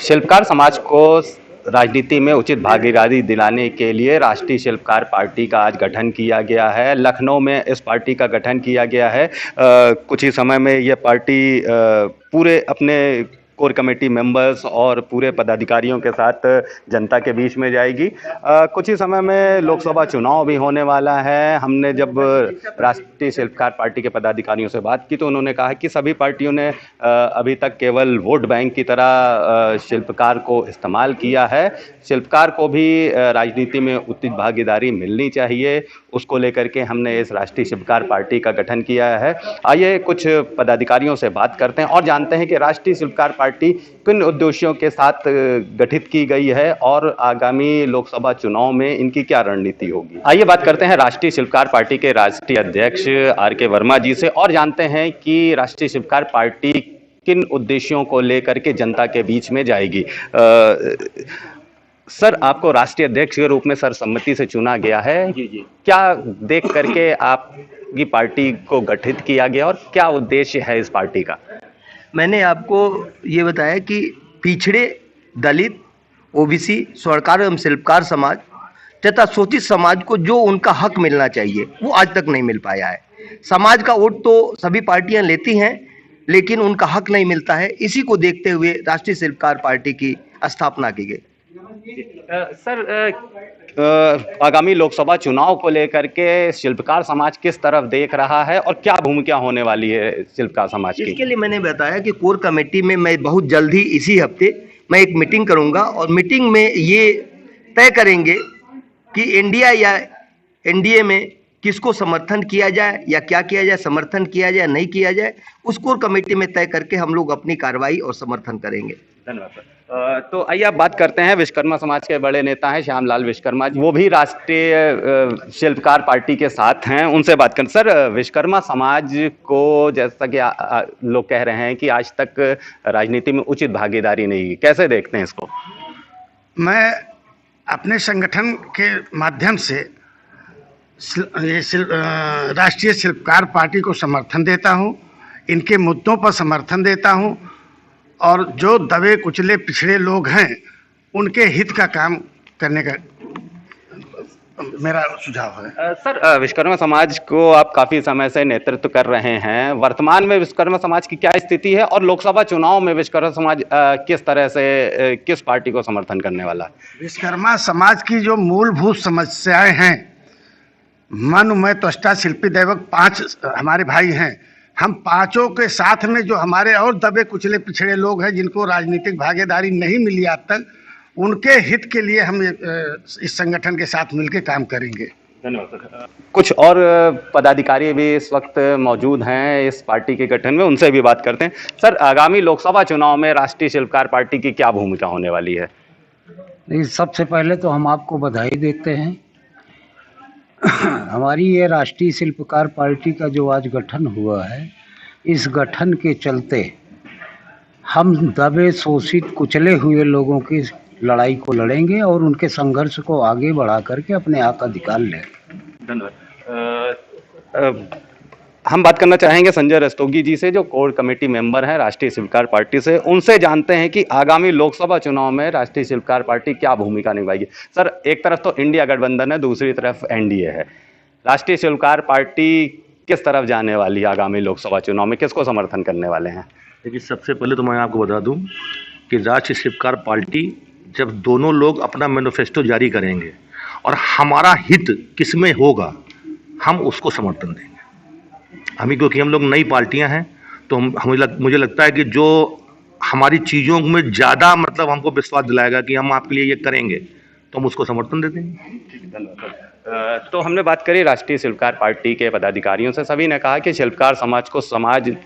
शिल्पकार समाज को राजनीति में उचित भागीदारी दिलाने के लिए राष्ट्रीय शिल्पकार पार्टी का आज गठन किया गया है। लखनऊ में इस पार्टी का गठन किया गया है। कुछ ही समय में यह पार्टी पूरे अपने कोर कमेटी मेंबर्स और पूरे पदाधिकारियों के साथ जनता के बीच में जाएगी। कुछ ही समय में लोकसभा चुनाव भी होने वाला है। हमने जब राष्ट्रीय शिल्पकार पार्टी के पदाधिकारियों से बात की तो उन्होंने कहा कि सभी पार्टियों ने अभी तक केवल वोट बैंक की तरह शिल्पकार को इस्तेमाल किया है। शिल्पकार को भी राजनीति में उचित भागीदारी मिलनी चाहिए, उसको लेकर के हमने इस राष्ट्रीय शिल्पकार पार्टी का गठन किया है। आइए कुछ पदाधिकारियों से बात करते हैं और जानते हैं कि राष्ट्रीय शिल्पकार पार्टी किन उद्देश्यों के साथ गठित की गई है और आगामी लोकसभा चुनाव में इनकी क्या रणनीति होगी। आइए बात करते हैं राष्ट्रीय शिल्पकार पार्टी के राष्ट्रीय अध्यक्ष आर.के. वर्मा जी से और जानते हैं कि राष्ट्रीय शिल्पकार पार्टी किन उद्देश्यों को लेकर के जनता के बीच में जाएगी। सर, आपको राष्ट्रीय अध्यक्ष के रूप में सर्वसम्मति से चुना गया है। जी। क्या देख करके आपकी पार्टी को गठित किया गया और क्या उद्देश्य है इस पार्टी का? मैंने आपको ये बताया कि पिछड़े, दलित, ओबीसी, स्वर्णकार एवं शिल्पकार समाज तथा शोषित समाज को जो उनका हक मिलना चाहिए वो आज तक नहीं मिल पाया है। समाज का वोट तो सभी पार्टियां लेती हैं लेकिन उनका हक नहीं मिलता है। इसी को देखते हुए राष्ट्रीय शिल्पकार पार्टी की स्थापना की गई। सर, आगामी लोकसभा चुनाव को लेकर के शिल्पकार समाज किस तरफ देख रहा है और क्या भूमिका होने वाली है शिल्पकार समाज की? इसके लिए मैंने बताया कि कोर कमेटी में मैं बहुत जल्द ही इसी हफ्ते मैं एक मीटिंग करूंगा और मीटिंग में ये तय करेंगे कि इंडिया या एनडीए में किसको समर्थन किया जाए या क्या किया जाए, समर्थन किया जाए नहीं किया जाए, उस कोर कमेटी में तय करके हम लोग अपनी कार्रवाई और समर्थन करेंगे। धन्यवाद सर। तो आइए आप बात करते हैं विश्वकर्मा समाज के बड़े नेता हैं श्यामलाल विश्वकर्मा, वो भी राष्ट्रीय शिल्पकार पार्टी के साथ हैं, उनसे बात करें। सर, विश्वकर्मा समाज को जैसा कि लोग कह रहे हैं कि आज तक राजनीति में उचित भागीदारी नहीं, कैसे देखते हैं इसको? मैं अपने संगठन के माध्यम से राष्ट्रीय शिल्पकार पार्टी को समर्थन देता हूं, इनके मुद्दों पर समर्थन देता हूं और जो दबे कुचले पिछड़े लोग हैं उनके हित का काम करने का मेरा सुझाव है। सर, विश्वकर्मा समाज को आप काफ़ी समय से नेतृत्व कर रहे हैं। वर्तमान में विश्वकर्मा समाज की क्या स्थिति है और लोकसभा चुनाव में विश्वकर्मा समाज किस तरह से किस पार्टी को समर्थन करने वाला है? विश्वकर्मा समाज की जो मूलभूत समस्याएं हैं, मनु मैं त्वष्टा शिल्पी दैवक 5 हमारे भाई हैं, हम पांचों के साथ में जो हमारे और दबे कुचले पिछड़े लोग हैं जिनको राजनीतिक भागीदारी नहीं मिली आज तक, उनके हित के लिए हम इस संगठन के साथ मिलकर काम करेंगे। धन्यवाद सर। कुछ और पदाधिकारी भी इस वक्त मौजूद हैं इस पार्टी के गठन में, उनसे भी बात करते हैं। सर, आगामी लोकसभा चुनाव में राष्ट्रीय शिल्पकार पार्टी की क्या भूमिका होने वाली है? सबसे पहले तो हम आपको बधाई देते हैं। हमारी ये राष्ट्रीय शिल्पकार पार्टी का जो आज गठन हुआ है, इस गठन के चलते हम दबे, शोषित, कुचले हुए लोगों की लड़ाई को लड़ेंगे और उनके संघर्ष को आगे बढ़ा करके अपने हक अधिकार लेंगे। धन्यवाद। हम बात करना चाहेंगे संजय रस्तोगी जी से, जो कोर कमेटी मेंबर हैं राष्ट्रीय शिल्पकार पार्टी से। उनसे जानते हैं कि आगामी लोकसभा चुनाव में राष्ट्रीय शिल्पकार पार्टी क्या भूमिका निभाएगी। सर, एक तरफ तो इंडिया गठबंधन है, दूसरी तरफ एनडीए है। राष्ट्रीय शिल्पकार पार्टी किस तरफ जाने वाली है आगामी लोकसभा चुनाव में, किसको समर्थन करने वाले हैं? देखिए, सबसे पहले तो मैं आपको बता दूं कि राष्ट्रीय शिल्पकार पार्टी जब दोनों लोग अपना मैनिफेस्टो जारी करेंगे और हमारा हित किसमें होगा, हम उसको समर्थन देंगे। क्योंकि हम लोग नई पार्टियां हैं तो मुझे लगता है कि जो हमारी चीज़ों में ज़्यादा मतलब हमको विश्वास दिलाएगा कि हम आपके लिए ये करेंगे तो हम उसको समर्थन दे देंगे। तो हमने बात करी राष्ट्रीय शिल्पकार पार्टी के पदाधिकारियों से, सभी ने कहा कि शिल्पकार समाज को समाज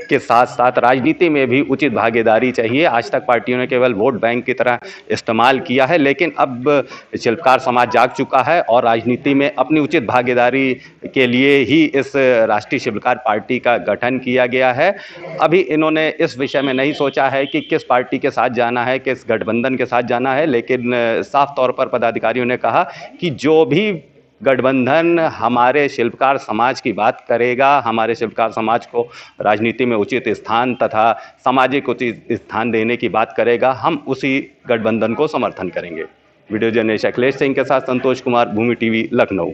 के साथ साथ राजनीति में भी उचित भागीदारी चाहिए। आज तक पार्टियों ने केवल वोट बैंक की तरह इस्तेमाल किया है, लेकिन अब शिल्पकार समाज जाग चुका है और राजनीति में अपनी उचित भागीदारी के लिए ही इस राष्ट्रीय शिल्पकार पार्टी का गठन किया गया है। अभी इन्होंने इस विषय में नहीं सोचा है कि किस पार्टी के साथ जाना है, किस गठबंधन के साथ जाना है, लेकिन साफ तौर पर पदाधिकारियों ने कहा कि जो भी गठबंधन हमारे शिल्पकार समाज की बात करेगा, हमारे शिल्पकार समाज को राजनीति में उचित स्थान तथा सामाजिक उचित स्थान देने की बात करेगा, हम उसी गठबंधन को समर्थन करेंगे। वीडियो जर्नलिस्ट अखिलेश सिंह के साथ संतोष कुमार, भूमि टीवी, लखनऊ।